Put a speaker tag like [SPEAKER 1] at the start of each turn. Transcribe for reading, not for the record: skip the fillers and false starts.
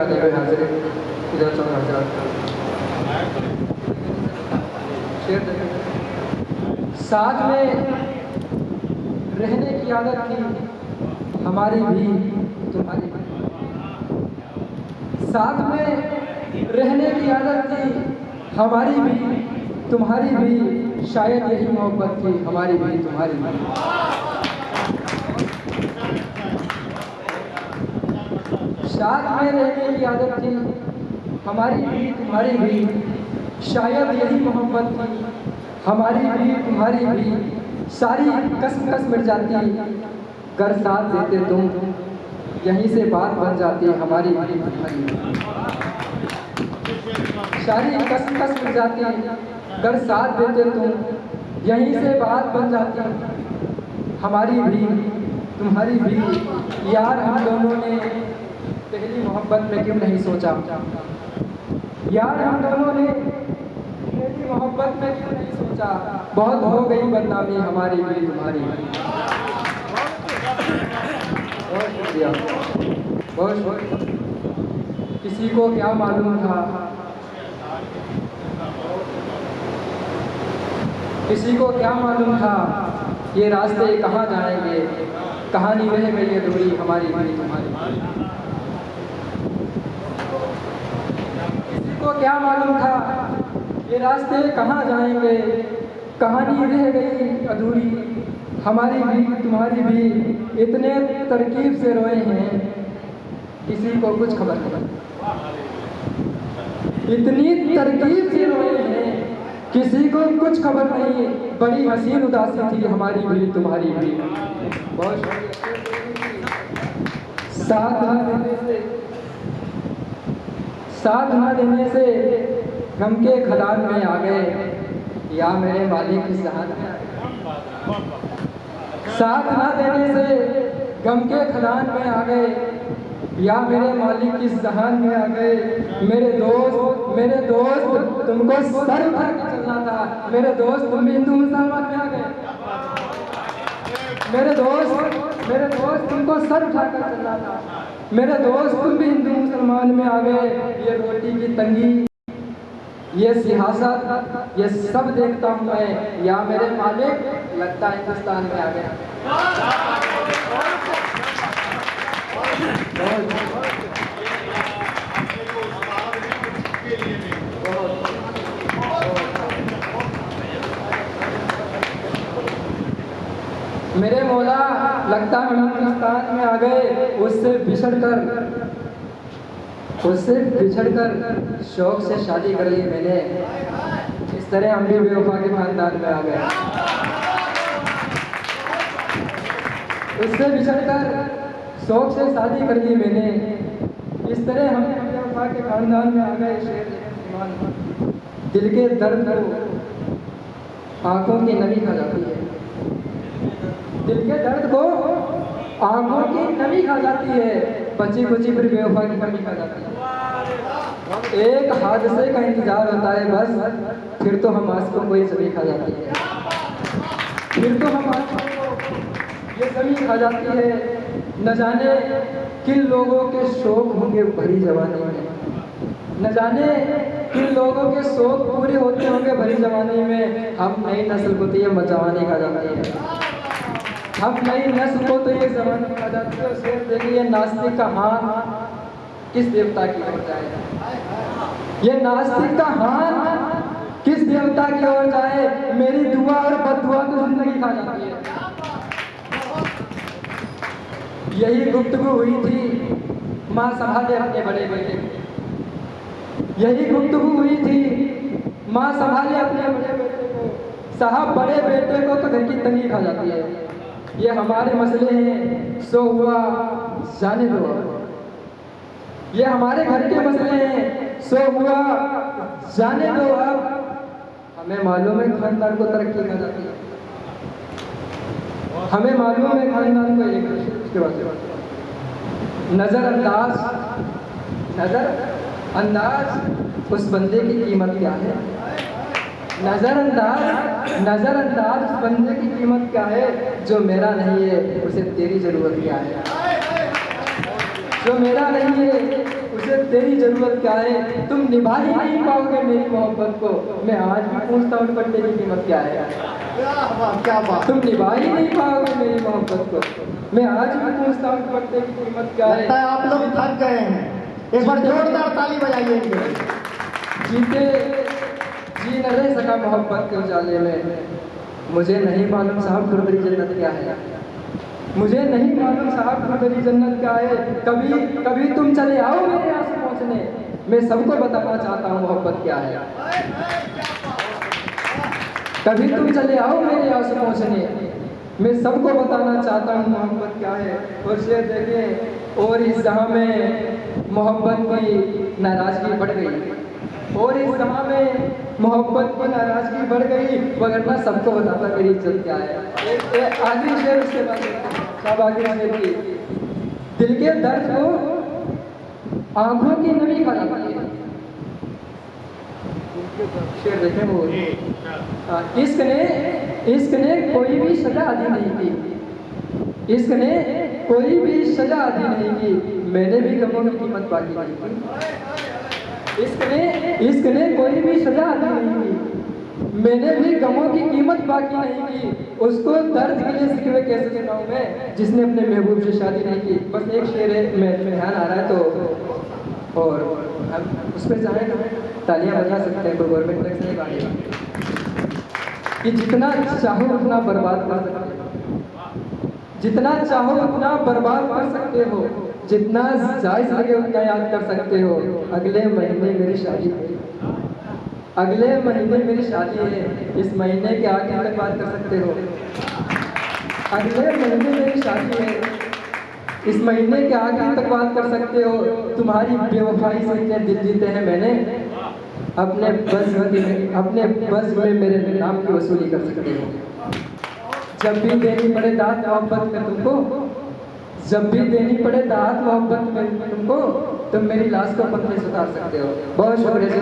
[SPEAKER 1] साथ में रहने की आदत थी हमारी भी तुम्हारी भी। साथ में रहने की आदत थी हमारी भी तुम्हारी भी। शायद यही मोहब्बत थी हमारी भी तुम्हारी भी। साथ में रहने की आदत थी हमारी भी तुम्हारी भी। शायद यही मोहब्बत थी हमारी भी तुम्हारी भी। सारी कसम कस मिट जाती अगर साथ देते तुम। यहीं से बात बन जाती हमारी भी तुम्हारी भी। सारी कसम कस मिट जाती अगर साथ देते तुम। यहीं से बात बन जाती हमारी भी तुम्हारी भी। यार हम दोनों ने पहली मोहब्बत में क्यों नहीं सोचा। यार हम दोनों ने पहली मोहब्बत में क्यों नहीं सोचा। बहुत हो गई बदनामी हमारी भी तुम्हारी भी। बहुत शुक्रिया, बहुत शुक्रिया। किसी को क्या मालूम था, किसी को क्या मालूम था ये रास्ते कहाँ जाएंगे। कहानी रह गई अधूरी हमारी भी तुम्हारी। किसी को क्या मालूम था ये रास्ते कहाँ जाएंगे। कहानी रह गई अधूरी हमारी भी तुम्हारी भी। इतने तरकीब से रोए हैं किसी को कुछ खबर नहीं। इतनी तरकीब से रोए हैं किसी को कुछ खबर नहीं। बड़ी हसीन उदासी थी हमारी भी तुम्हारी भी। बहुत साथ न देने से, साथ न देने से गम के खदान में आ गए या मेरे मालिक की जहान में आ गए। साथ न देने से गम के खदान में आ गए या मेरे मालिक की जहान में आ गए। मेरे दोस्त तुमको सर उठा के चलना था। मेरे दोस्त तुम भी हिंदू मुसलमान में आ गए। मेरे दोस्त तुमको सर उठा कर चलना था। मेरे दोस्त तुम भी हिंदू मुसलमान में आ गए। ये रोटी की तंगी, ये सियासत, ये सब देखता हूँ मैं या मेरे मालिक लगता हिंदुस्तान में आ गया। मेरे मौला लगता है हिंदुस्तान में आ गए। उससे बिछड़कर शौक से शादी कर ली मैंने। इस तरह हम भी बेवफा के खानदान में आ गए। उससे बिछड़कर शौक से शादी कर ली मैंने। इस तरह हम बेवफा के खानदान में आ गए। शेर दिल के दर्द को आंखों की नमी खा जाती है। दिल के दर्द को आंखों की नमी खा जाती है। बची कुची फिर बेवफा की कमी खा जाती है। एक हादसे का इंतजार होता है बस, फिर तो हम आंसू को ही सभी खा जाती है। फिर तो हम आंसू को ये सभी खा जाती है। न जाने किन लोगों के शौक होंगे भरी जवानी में। न जाने किन लोगों के शौक पूरे होते होंगे भरी जवानी में। हम नई नस्ल को तो ये मजवानी खा जाती है। हम नई नस्ल को तो ये जवानी खा जाती है। शेर देखिए नास्तिक का हाथ किस देवता की ओर जाए। ये नास्तिक का हाथ किस देवता की ओर जाए। मेरी दुआ और बददुआ तो जिंदगी खा जाती है। यही गुफ्तगू हुई थी माँ संभाले अपने बड़े बेटे को। यही गुफ्तगू हुई थी माँ संभाले अपने बड़े बेटे को। साहब बड़े बेटे को तो घर की तंगी खा जाती है। ये हमारे मसले हैं सो हुआ जाने दो। ये हमारे घर के मसले हैं सो हुआ जाने दो। अब हमें मालूम है खानदान को तरक्की खा जाती है। हमें मालूम है खानदान को एक उसके बाद नजरअंदाज उस बंदे की कीमत क्या है। नजरअंदाज उस बंदे की कीमत क्या है। जो मेरा नहीं है उसे तेरी जरूरत क्या है। जो मेरा नहीं है मुझे तेरी जरूरत क्या है, तुम निभा ही नहीं पाओगे मेरी मोहब्बत को। मैं आज भी पूछता हूँ दुपट्टे की कीमत क्या है।
[SPEAKER 2] क्या बात।
[SPEAKER 1] तुम निभा ही नहीं पाओगे मेरी मोहब्बत को। मैं आज भी पूछता हूँ दुपट्टे की कीमत क्या है।
[SPEAKER 2] लगता है आप लोग थक गए हैं, एक बार जोरदार ताली बजाइए इनके लिए।
[SPEAKER 1] जीते जी न रह सका मोहब्बत के उजाले में। मुझे नहीं मालूम साहब खुरदरी जन्नत क्या है। मुझे नहीं मालूम साहब खुरदरी जन्नत क्या है। कभी कभी तुम चले आओ मेरे यहाँ से पहुँचने, मैं सबको बताना चाहता हूँ मोहब्बत क्या है। कभी तुम चले आओ मेरे यहाँ से पहुँचने, मैं सबको बताना चाहता हूँ मोहब्बत क्या है। और शेर देखें, और इस जहाँ में मोहब्बत की नाराजगी बढ़ गई, और इस जहाँ में मोहब्बत की नाराजगी बढ़ गई, वरना सबको बताता मेरी इज्जत क्या है। आखिरी शेर, उसके बाद सब आखिरी शेर की, दिल के दर्द को आंखों की नमी खा जाती है। शेर देखें वो, इश्क ने कोई भी सजा अदी नहीं की। इश्क ने कोई भी सजा अदी नहीं की, मैंने भी गमों की कीमत बाकी नहीं की। इश्क ने कोई भी सजा अदी नहीं की, मैंने भी गमों की कीमत बाकी नहीं की। उसको दर्द के लिए सिकवे कैसे सुनाऊं मैं, जिसने अपने महबूब से शादी नहीं की। बस एक शेर है, मैं ध्यान आ रहा है तो, और अब उस पर जाए तालियां बजा सकते हैं, कोई गवर्नमेंट टैक्स नहीं काटेगा। कि जितना चाहो उतना बर्बाद कर सकते हो, जितना चाहो उतना बर्बाद कर सकते हो, जितना जायज लगे उतना याद कर सकते हो। अगले महीने मेरी शादी है, अगले महीने मेरी शादी है, इस महीने के आगे तक बात कर सकते हो। अगले महीने मेरी शादी है, इस महीने के आगे तक बात कर सकते हो। तुम्हारी बेवफाई से इतने दिल जीते हैं मैंने, अपने बस में मेरे नाम की वसूली कर सकते हो। जब भी देनी पड़े दात मोहब्बत में तुमको, जब भी देनी पड़े दात मोहब्बत में तुमको, तुम मेरी लाश को पत्थर से उतार सकते हो। बहुत शुक्रिया।